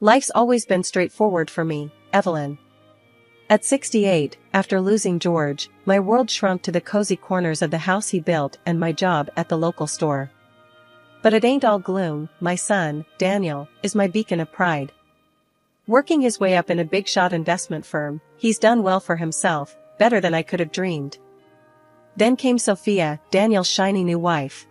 Life's always been straightforward for me, Evelyn. At 68, after losing George, my world shrunk to the cozy corners of the house he built and my job at the local store. But it ain't all gloom. My son, Daniel, is my beacon of pride. Working his way up in a big-shot investment firm, he's done well for himself, better than I could have dreamed. Then came Sophia, Daniel's shiny new wife.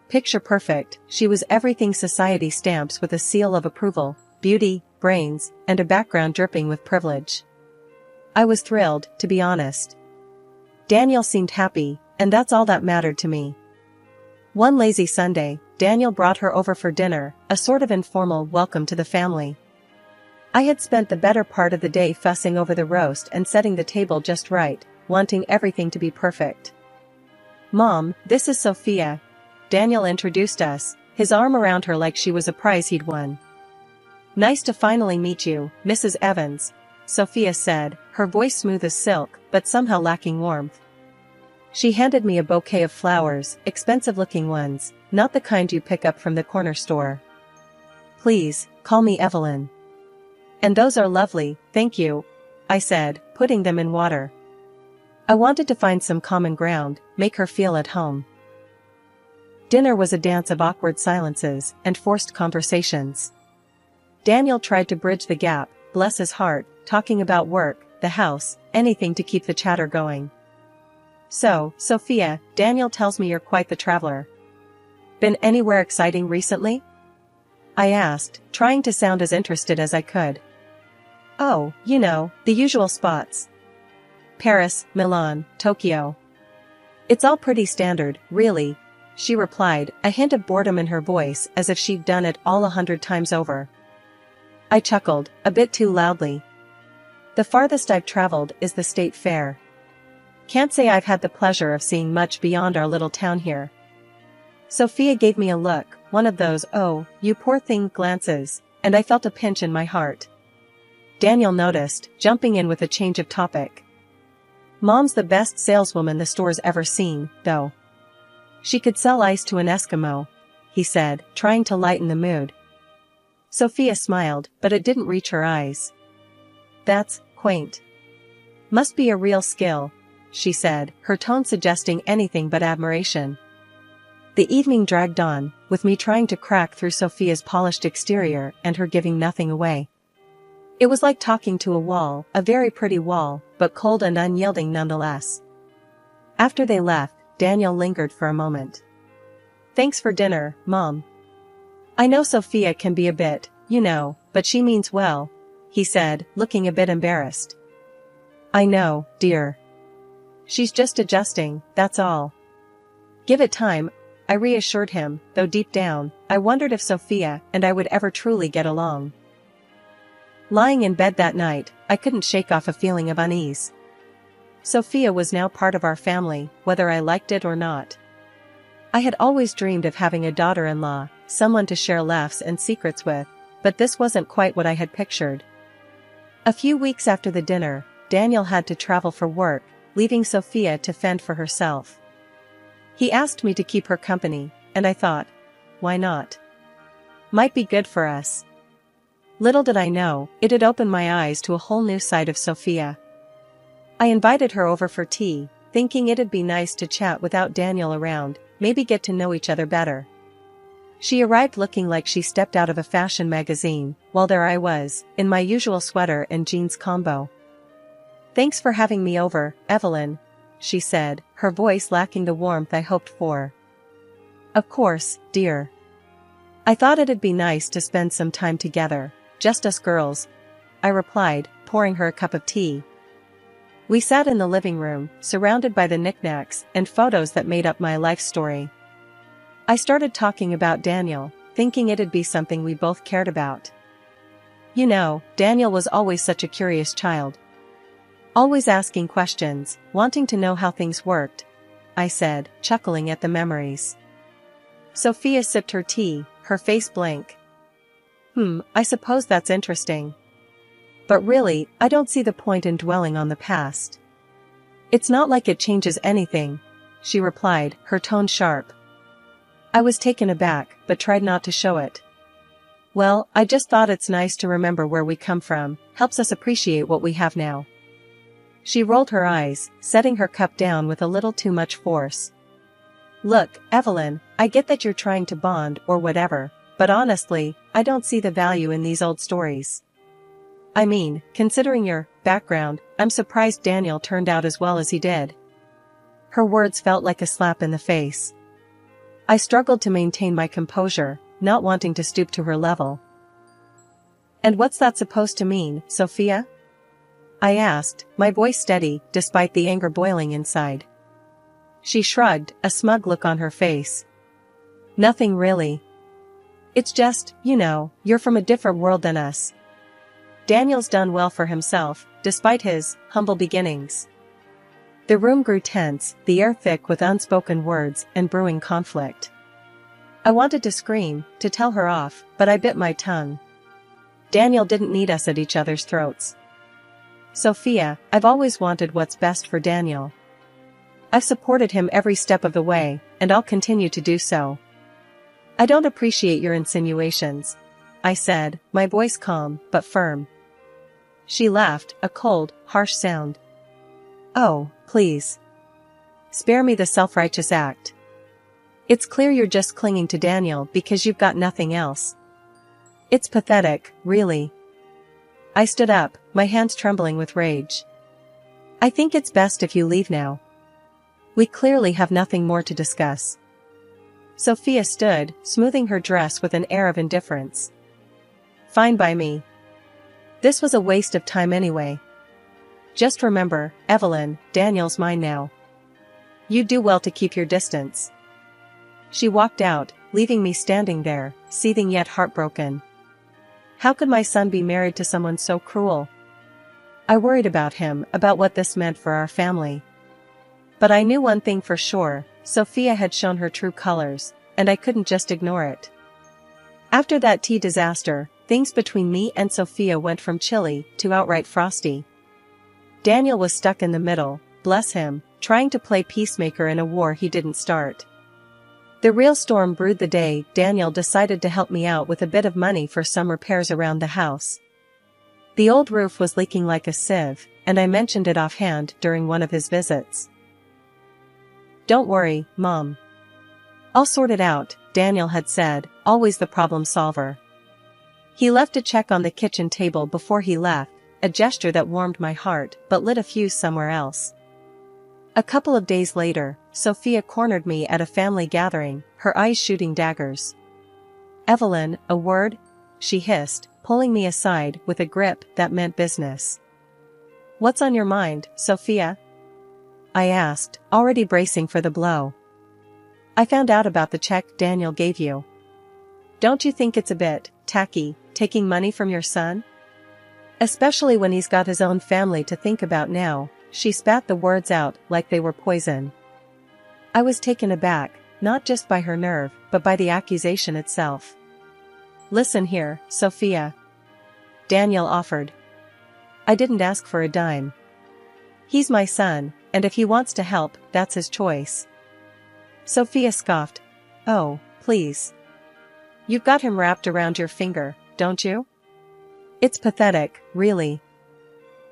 Picture perfect, she was everything society stamps with a seal of approval: beauty, brains, and a background dripping with privilege. I was thrilled, to be honest. Daniel seemed happy, and that's all that mattered to me. One lazy Sunday, Daniel brought her over for dinner, a sort of informal welcome to the family. I had spent the better part of the day fussing over the roast and setting the table just right, wanting everything to be perfect. "Mom, this is Sophia." Daniel introduced us, his arm around her like she was a prize he'd won. "Nice to finally meet you, Mrs. Evans," Sophia said, her voice smooth as silk, but somehow lacking warmth. She handed me a bouquet of flowers, expensive-looking ones, not the kind you pick up from the corner store. "Please, call me Evelyn." "And those are lovely, thank you," I said, putting them in water. I wanted to find some common ground, make her feel at home. Dinner was a dance of awkward silences and forced conversations. Daniel tried to bridge the gap, bless his heart, talking about work, the house, anything to keep the chatter going. "So, Sophia, Daniel tells me you're quite the traveler. Been anywhere exciting recently?" I asked, trying to sound as interested as I could. "Oh, you know, the usual spots. Paris, Milan, Tokyo. It's all pretty standard, really," she replied, a hint of boredom in her voice as if she'd done it all 100 times over. I chuckled, a bit too loudly. "The farthest I've traveled is the state fair. Can't say I've had the pleasure of seeing much beyond our little town here." Sophia gave me a look, one of those "oh, you poor thing" glances, and I felt a pinch in my heart. Daniel noticed, jumping in with a change of topic. "Mom's the best saleswoman the store's ever seen, though. She could sell ice to an Eskimo," he said, trying to lighten the mood. Sophia smiled, but it didn't reach her eyes. "That's quaint. Must be a real skill," she said, her tone suggesting anything but admiration. The evening dragged on, with me trying to crack through Sophia's polished exterior and her giving nothing away. It was like talking to a wall, a very pretty wall, but cold and unyielding nonetheless. After they left, Daniel lingered for a moment. "Thanks for dinner, Mom. I know Sophia can be a bit, you know, but she means well," he said, looking a bit embarrassed. "I know, dear. She's just adjusting, that's all." "Give it time," I reassured him, though deep down, I wondered if Sophia and I would ever truly get along. Lying in bed that night, I couldn't shake off a feeling of unease. Sophia was now part of our family, whether I liked it or not. I had always dreamed of having a daughter-in-law, someone to share laughs and secrets with, but this wasn't quite what I had pictured. A few weeks after the dinner, Daniel had to travel for work, leaving Sophia to fend for herself. He asked me to keep her company, and I thought, why not? Might be good for us. Little did I know, it had opened my eyes to a whole new side of Sophia. I invited her over for tea, thinking it'd be nice to chat without Daniel around, maybe get to know each other better. She arrived looking like she stepped out of a fashion magazine, while there I was, in my usual sweater and jeans combo. "Thanks for having me over, Evelyn," she said, her voice lacking the warmth I hoped for. "Of course, dear. I thought it'd be nice to spend some time together, just us girls," I replied, pouring her a cup of tea. We sat in the living room, surrounded by the knickknacks and photos that made up my life story. I started talking about Daniel, thinking it'd be something we both cared about. "You know, Daniel was always such a curious child. Always asking questions, wanting to know how things worked," I said, chuckling at the memories. Sophia sipped her tea, her face blank. I suppose that's interesting. But really, I don't see the point in dwelling on the past. It's not like it changes anything," she replied, her tone sharp. I was taken aback, but tried not to show it. Well, I just thought it's nice to remember where we come from, helps us appreciate what we have now. She rolled her eyes, setting her cup down with a little too much force. Look, Evelyn, I get that you're trying to bond or whatever, but honestly, I don't see the value in these old stories. I mean, considering your background, I'm surprised Daniel turned out as well as he did. Her words felt like a slap in the face. I struggled to maintain my composure, not wanting to stoop to her level. And what's that supposed to mean, Sophia? I asked, my voice steady, despite the anger boiling inside. She shrugged, a smug look on her face. Nothing really. It's just, you're from a different world than us. Daniel's done well for himself, despite his humble beginnings. The room grew tense, the air thick with unspoken words and brewing conflict. I wanted to scream, to tell her off, but I bit my tongue. Daniel didn't need us at each other's throats. Sophia, I've always wanted what's best for Daniel. I've supported him every step of the way, and I'll continue to do so. I don't appreciate your insinuations, I said, my voice calm but firm. She laughed, a cold, harsh sound. Oh, please. Spare me the self-righteous act. It's clear you're just clinging to Daniel because you've got nothing else. It's pathetic, really. I stood up, my hands trembling with rage. I think it's best if you leave now. We clearly have nothing more to discuss. Sophia stood, smoothing her dress with an air of indifference. Fine by me. This was a waste of time anyway. Just remember, Evelyn, Daniel's mine now. You do well to keep your distance. She walked out, leaving me standing there, seething yet heartbroken. How could my son be married to someone so cruel? I worried about him, about what this meant for our family. But I knew one thing for sure, Sophia had shown her true colors, and I couldn't just ignore it. After that tea disaster, things between me and Sophia went from chilly to outright frosty. Daniel was stuck in the middle, bless him, trying to play peacemaker in a war he didn't start. The real storm brewed the day Daniel decided to help me out with a bit of money for some repairs around the house. The old roof was leaking like a sieve, and I mentioned it offhand during one of his visits. Don't worry, Mom. I'll sort it out, Daniel had said, always the problem solver. He left a check on the kitchen table before he left, a gesture that warmed my heart but lit a fuse somewhere else. A couple of days later, Sophia cornered me at a family gathering, her eyes shooting daggers. Evelyn, a word? She hissed, pulling me aside with a grip that meant business. What's on your mind, Sophia? I asked, already bracing for the blow. I found out about the check Daniel gave you. Don't you think it's a bit tacky, taking money from your son? Especially when he's got his own family to think about now. She spat the words out like they were poison. I was taken aback, not just by her nerve, but by the accusation itself. Listen here, Sophia. Daniel offered. I didn't ask for a dime. He's my son, and if he wants to help, that's his choice. Sophia scoffed. Oh, please. You've got him wrapped around your finger, don't you? It's pathetic, really.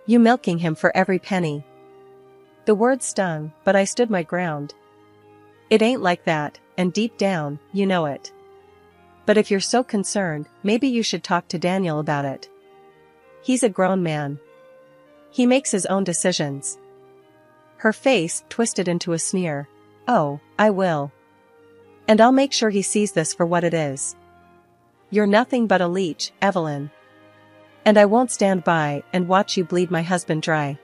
You milking him for every penny. The words stung, but I stood my ground. It ain't like that, and deep down, you know it. But if you're so concerned, maybe you should talk to Daniel about it. He's a grown man. He makes his own decisions. Her face twisted into a sneer. Oh, I will. And I'll make sure he sees this for what it is. You're nothing but a leech, Evelyn. And I won't stand by and watch you bleed my husband dry.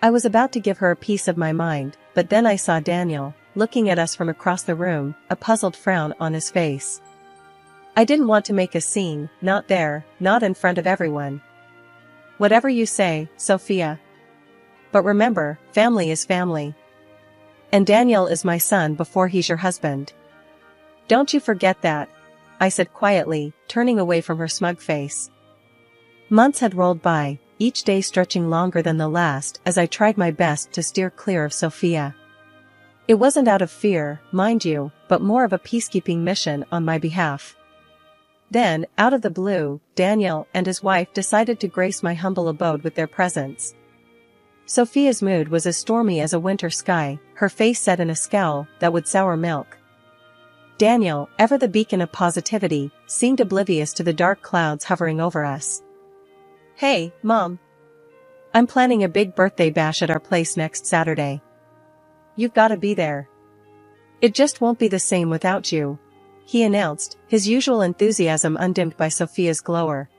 I was about to give her a piece of my mind, but then I saw Daniel, looking at us from across the room, a puzzled frown on his face. I didn't want to make a scene, not there, not in front of everyone. Whatever you say, Sophia. But remember, family is family. And Daniel is my son before he's your husband. Don't you forget that, I said quietly, turning away from her smug face. Months had rolled by, each day stretching longer than the last as I tried my best to steer clear of Sophia. It wasn't out of fear, mind you, but more of a peacekeeping mission on my behalf. Then, out of the blue, Daniel and his wife decided to grace my humble abode with their presence. Sophia's mood was as stormy as a winter sky, her face set in a scowl that would sour milk. Daniel, ever the beacon of positivity, seemed oblivious to the dark clouds hovering over us. "Hey, Mom. I'm planning a big birthday bash at our place next Saturday. You've gotta be there. It just won't be the same without you," he announced, his usual enthusiasm undimmed by Sophia's glower.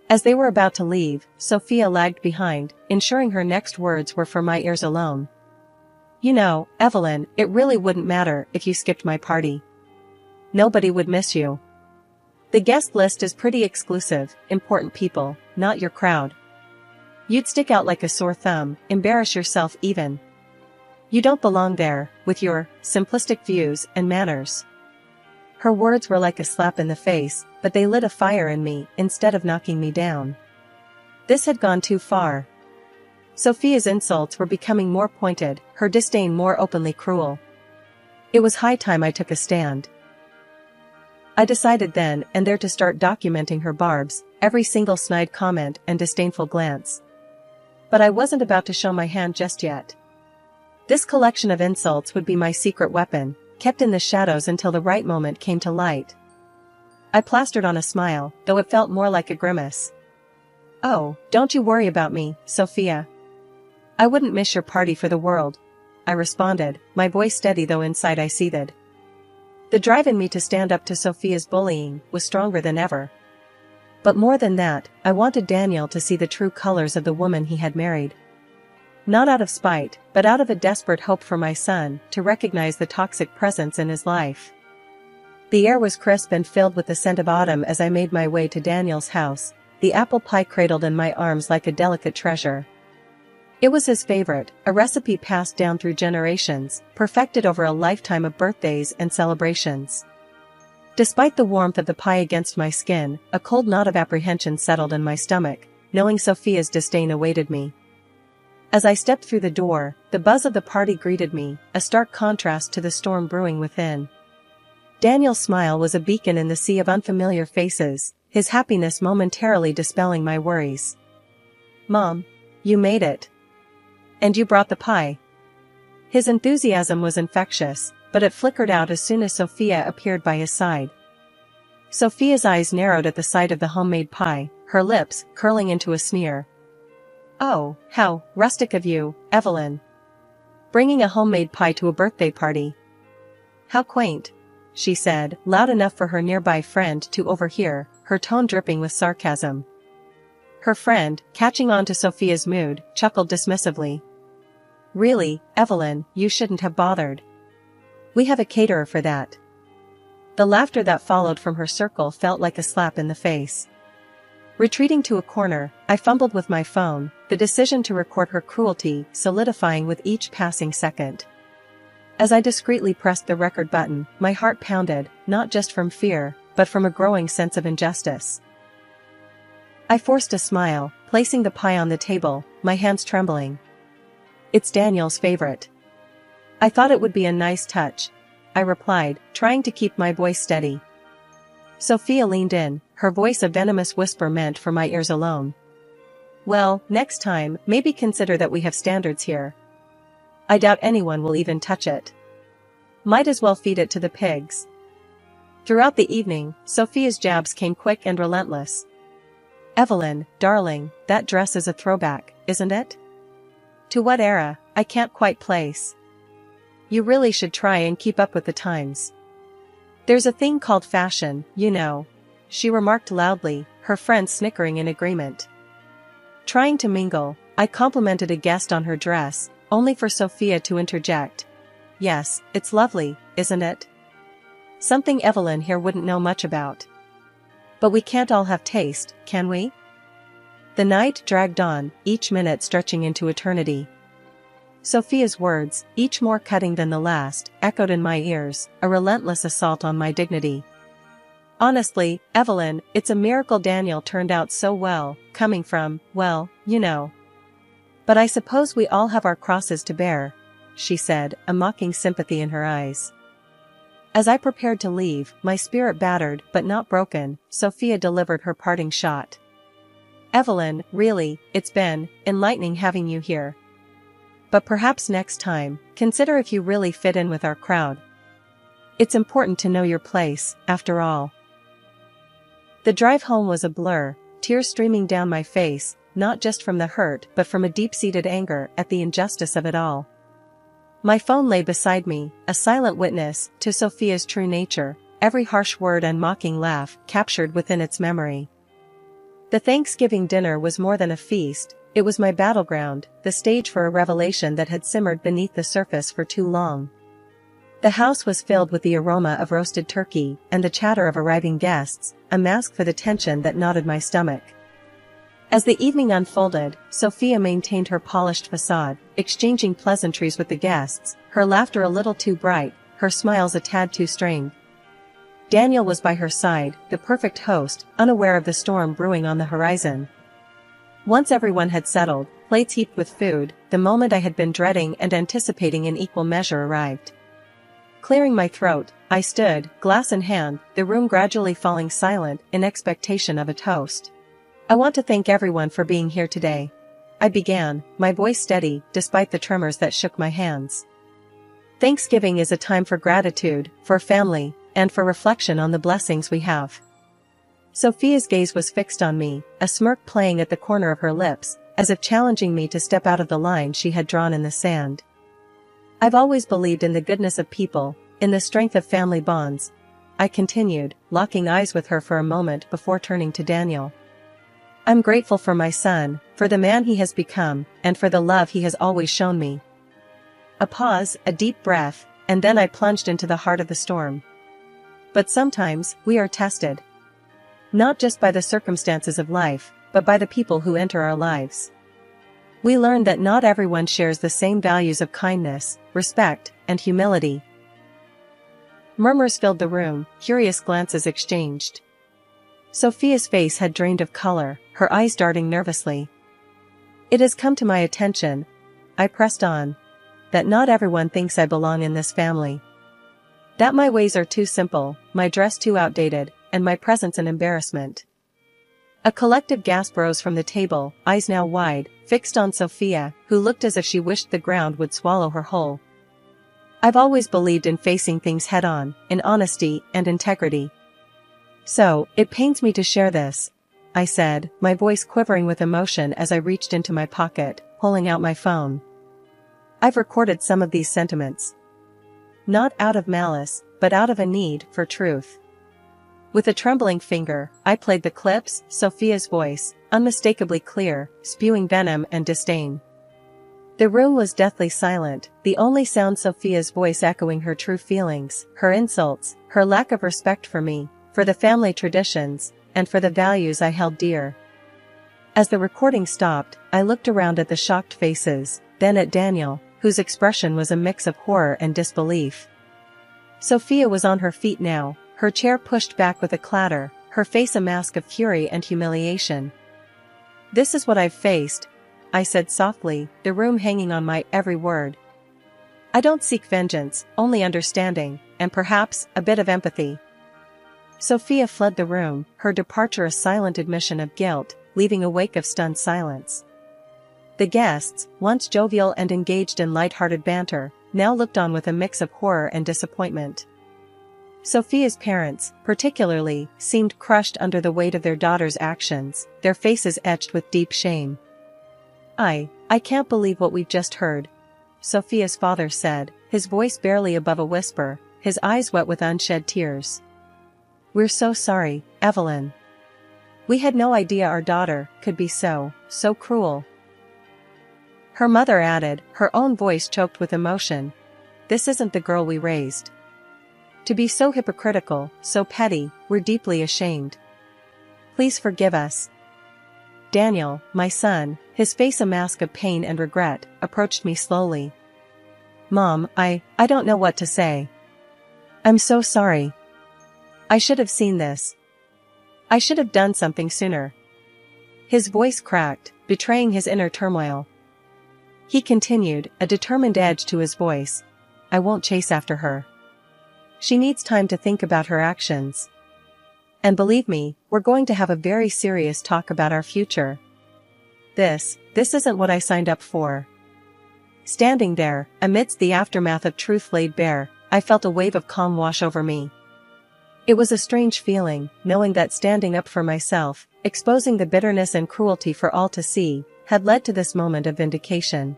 As they were about to leave, Sophia lagged behind, ensuring her next words were for my ears alone. "You know, Evelyn, it really wouldn't matter if you skipped my party. Nobody would miss you. The guest list is pretty exclusive, important people, not your crowd. You'd stick out like a sore thumb, embarrass yourself even. You don't belong there, with your simplistic views and manners." Her words were like a slap in the face, but they lit a fire in me instead of knocking me down. This had gone too far. Sophia's insults were becoming more pointed, her disdain more openly cruel. It was high time I took a stand. I decided then and there to start documenting her barbs, every single snide comment and disdainful glance. But I wasn't about to show my hand just yet. This collection of insults would be my secret weapon, kept in the shadows until the right moment came to light. I plastered on a smile, though it felt more like a grimace. "Oh, don't you worry about me, Sophia. I wouldn't miss your party for the world," I responded, my voice steady though inside I seethed. The drive in me to stand up to Sophia's bullying was stronger than ever. But more than that, I wanted Daniel to see the true colors of the woman he had married. Not out of spite, but out of a desperate hope for my son to recognize the toxic presence in his life. The air was crisp and filled with the scent of autumn as I made my way to Daniel's house, the apple pie cradled in my arms like a delicate treasure. It was his favorite, a recipe passed down through generations, perfected over a lifetime of birthdays and celebrations. Despite the warmth of the pie against my skin, a cold knot of apprehension settled in my stomach, knowing Sophia's disdain awaited me. As I stepped through the door, the buzz of the party greeted me, a stark contrast to the storm brewing within. Daniel's smile was a beacon in the sea of unfamiliar faces, his happiness momentarily dispelling my worries. "Mom, you made it. And you brought the pie." His enthusiasm was infectious, but it flickered out as soon as Sophia appeared by his side. Sophia's eyes narrowed at the sight of the homemade pie, her lips curling into a sneer. "Oh, how rustic of you, Evelyn. Bringing a homemade pie to a birthday party. How quaint," she said, loud enough for her nearby friend to overhear, her tone dripping with sarcasm. Her friend, catching on to Sophia's mood, chuckled dismissively. "Really, Evelyn, you shouldn't have bothered. We have a caterer for that." The laughter that followed from her circle felt like a slap in the face. Retreating to a corner, I fumbled with my phone, the decision to record her cruelty solidifying with each passing second. As I discreetly pressed the record button, my heart pounded, not just from fear, but from a growing sense of injustice. I forced a smile, placing the pie on the table, my hands trembling. "It's Daniel's favorite. I thought it would be a nice touch," I replied, trying to keep my voice steady. Sophia leaned in, her voice a venomous whisper meant for my ears alone. "Well, next time, maybe consider that we have standards here. I doubt anyone will even touch it. Might as well feed it to the pigs." Throughout the evening, Sophia's jabs came quick and relentless. "Evelyn, darling, that dress is a throwback, isn't it? To what era? I can't quite place. You really should try and keep up with the times. There's a thing called fashion, you know," she remarked loudly, her friends snickering in agreement. Trying to mingle, I complimented a guest on her dress, only for Sophia to interject. "Yes, it's lovely, isn't it? Something Evelyn here wouldn't know much about. But we can't all have taste, can we?" The night dragged on, each minute stretching into eternity. Sophia's words, each more cutting than the last, echoed in my ears, a relentless assault on my dignity. "Honestly, Evelyn, it's a miracle Daniel turned out so well, coming from, well, you know. But I suppose we all have our crosses to bear," she said, a mocking sympathy in her eyes. As I prepared to leave, my spirit battered but not broken, Sophia delivered her parting shot. "Evelyn, really, it's been enlightening having you here. But perhaps next time, consider if you really fit in with our crowd. It's important to know your place, after all." The drive home was a blur, tears streaming down my face, not just from the hurt but from a deep-seated anger at the injustice of it all. My phone lay beside me, a silent witness to Sophia's true nature, every harsh word and mocking laugh captured within its memory. The Thanksgiving dinner was more than a feast, it was my battleground, the stage for a revelation that had simmered beneath the surface for too long. The house was filled with the aroma of roasted turkey and the chatter of arriving guests, a mask for the tension that knotted my stomach. As the evening unfolded, Sophia maintained her polished facade, exchanging pleasantries with the guests, her laughter a little too bright, her smiles a tad too strained. Daniel was by her side, the perfect host, unaware of the storm brewing on the horizon. Once everyone had settled, plates heaped with food, the moment I had been dreading and anticipating in equal measure arrived. Clearing my throat, I stood, glass in hand, the room gradually falling silent in expectation of a toast. "I want to thank everyone for being here today," I began, my voice steady, despite the tremors that shook my hands. "Thanksgiving is a time for gratitude, for family, and for reflection on the blessings we have." Sophia's gaze was fixed on me, a smirk playing at the corner of her lips, as if challenging me to step out of the line she had drawn in the sand. "I've always believed in the goodness of people, in the strength of family bonds," I continued, locking eyes with her for a moment before turning to Daniel. "I'm grateful for my son, for the man he has become, and for the love he has always shown me." A pause, a deep breath, and then I plunged into the heart of the storm. But sometimes, we are tested. Not just by the circumstances of life, but by the people who enter our lives. We learn that not everyone shares the same values of kindness, respect, and humility. Murmurs filled the room, curious glances exchanged. Sophia's face had drained of color, her eyes darting nervously. "It has come to my attention," I pressed on, "that not everyone thinks I belong in this family. That my ways are too simple, my dress too outdated, and my presence an embarrassment." A collective gasp rose from the table, eyes now wide, fixed on Sophia, who looked as if she wished the ground would swallow her whole. "I've always believed in facing things head-on, in honesty and integrity. So, it pains me to share this," I said, my voice quivering with emotion as I reached into my pocket, pulling out my phone. "I've recorded some of these sentiments. Not out of malice, but out of a need for truth." With a trembling finger, I played the clips, Sophia's voice, unmistakably clear, spewing venom and disdain. The room was deathly silent, the only sound Sophia's voice echoing her true feelings, her insults, her lack of respect for me, for the family traditions, and for the values I held dear. As the recording stopped, I looked around at the shocked faces, then at Daniel, whose expression was a mix of horror and disbelief. Sophia was on her feet now, her chair pushed back with a clatter, her face a mask of fury and humiliation. "This is what I've faced," I said softly, the room hanging on my every word. "I don't seek vengeance, only understanding, and perhaps, a bit of empathy." Sophia fled the room, her departure a silent admission of guilt, leaving a wake of stunned silence. The guests, once jovial and engaged in light-hearted banter, now looked on with a mix of horror and disappointment. Sophia's parents, particularly, seemed crushed under the weight of their daughter's actions, their faces etched with deep shame. I can't believe what we've just heard," Sophia's father said, his voice barely above a whisper, his eyes wet with unshed tears. "We're so sorry, Evelyn. We had no idea our daughter could be so cruel." Her mother added, her own voice choked with emotion, "This isn't the girl we raised. To be so hypocritical, so petty, we're deeply ashamed. Please forgive us." Daniel, my son, his face a mask of pain and regret, approached me slowly. "Mom, I don't know what to say. I'm so sorry. I should have seen this. I should have done something sooner." His voice cracked, betraying his inner turmoil. He continued, a determined edge to his voice, "I won't chase after her. She needs time to think about her actions. And believe me, we're going to have a very serious talk about our future. This isn't what I signed up for. Standing there, amidst the aftermath of truth laid bare, I felt a wave of calm wash over me. It was a strange feeling, knowing that standing up for myself, exposing the bitterness and cruelty for all to see, had led to this moment of vindication.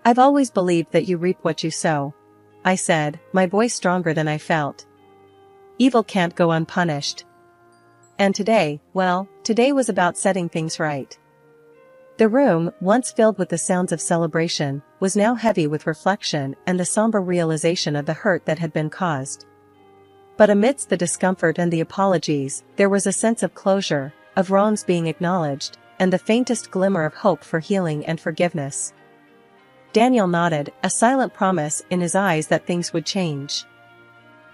I've always believed that you reap what you sow, I said, my voice stronger than I felt. Evil can't go unpunished. And today, well, today was about setting things right. The room, once filled with the sounds of celebration, was now heavy with reflection and the somber realization of the hurt that had been caused. But amidst the discomfort and the apologies, there was a sense of closure, of wrongs being acknowledged, and the faintest glimmer of hope for healing and forgiveness. Daniel nodded, a silent promise in his eyes that things would change.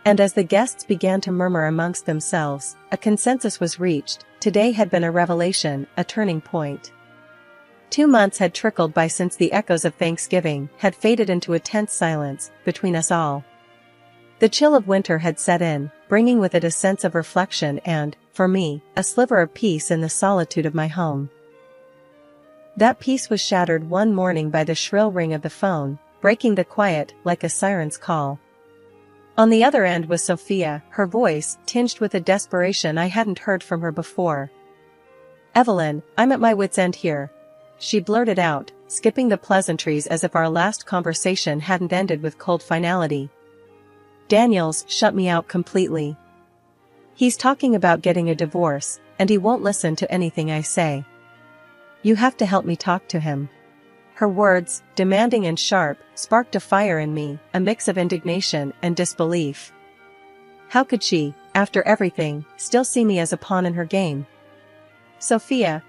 And as the guests began to murmur amongst themselves, a consensus was reached. Today had been a revelation, a turning point. 2 months had trickled by since the echoes of Thanksgiving had faded into a tense silence between us all. The chill of winter had set in, bringing with it a sense of reflection and, for me, a sliver of peace in the solitude of my home. That peace was shattered one morning by the shrill ring of the phone, breaking the quiet like a siren's call. On the other end was Sophia, her voice tinged with a desperation I hadn't heard from her before. "Evelyn, I'm at my wit's end here," she blurted out, skipping the pleasantries as if our last conversation hadn't ended with cold finality. "Daniel's shut me out completely. He's talking about getting a divorce, and he won't listen to anything I say. You have to help me talk to him." Her words, demanding and sharp, sparked a fire in me, a mix of indignation and disbelief. How could she, after everything, still see me as a pawn in her game? "Sophia,"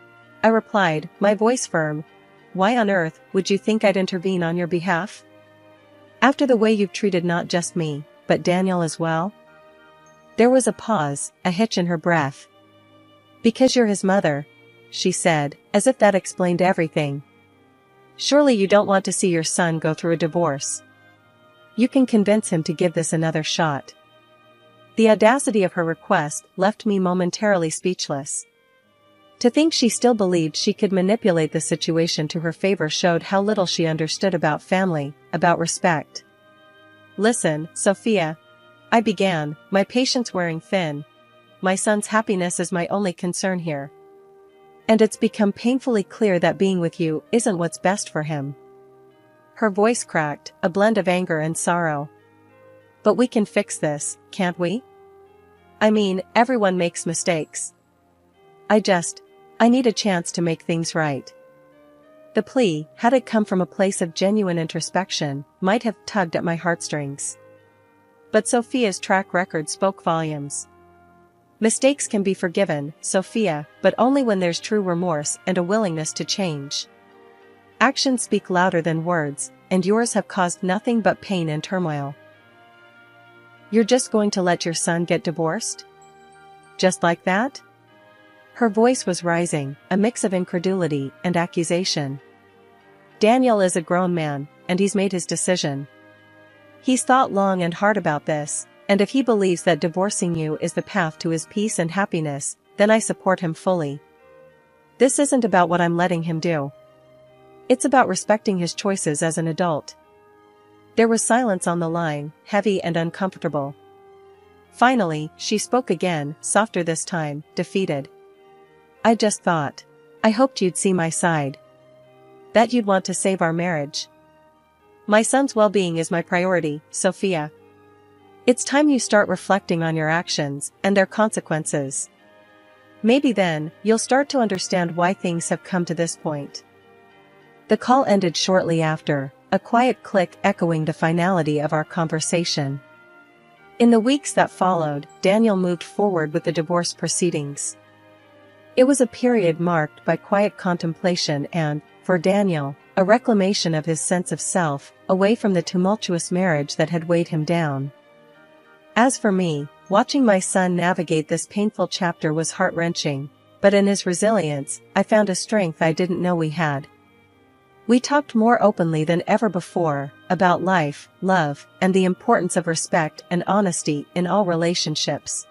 I replied, my voice firm, "why on earth would you think I'd intervene on your behalf? After the way you've treated not just me, but Daniel as well?" There was a pause, a hitch in her breath. "Because you're his mother," she said, as if that explained everything. "Surely you don't want to see your son go through a divorce. You can convince him to give this another shot." The audacity of her request left me momentarily speechless. To think she still believed she could manipulate the situation to her favor showed how little she understood about family, about respect. "Listen, Sophia," I began, my patience wearing thin. "My son's happiness is my only concern here. And it's become painfully clear that being with you isn't what's best for him." Her voice cracked, a blend of anger and sorrow. "But we can fix this, can't we? I mean, everyone makes mistakes. I need a chance to make things right." The plea, had it come from a place of genuine introspection, might have tugged at my heartstrings. But Sophia's track record spoke volumes. Mistakes can be forgiven, Sophia, but only when there's true remorse and a willingness to change. Actions speak louder than words, and yours have caused nothing but pain and turmoil. "You're just going to let your son get divorced? Just like that?" Her voice was rising, a mix of incredulity and accusation. "Daniel is a grown man, and he's made his decision. He's thought long and hard about this, and if he believes that divorcing you is the path to his peace and happiness, then I support him fully. This isn't about what I'm letting him do. It's about respecting his choices as an adult." There was silence on the line, heavy and uncomfortable. Finally, she spoke again, softer this time, defeated. "I just thought. I hoped you'd see my side. That you'd want to save our marriage. My son's well-being is my priority, Sophia. It's time you start reflecting on your actions and their consequences. Maybe then, you'll start to understand why things have come to this point." The call ended shortly after, a quiet click echoing the finality of our conversation. In the weeks that followed, Daniel moved forward with the divorce proceedings. It was a period marked by quiet contemplation and, for Daniel, a reclamation of his sense of self, away from the tumultuous marriage that had weighed him down. As for me, watching my son navigate this painful chapter was heart-wrenching, but in his resilience, I found a strength I didn't know we had. We talked more openly than ever before, about life, love, and the importance of respect and honesty in all relationships.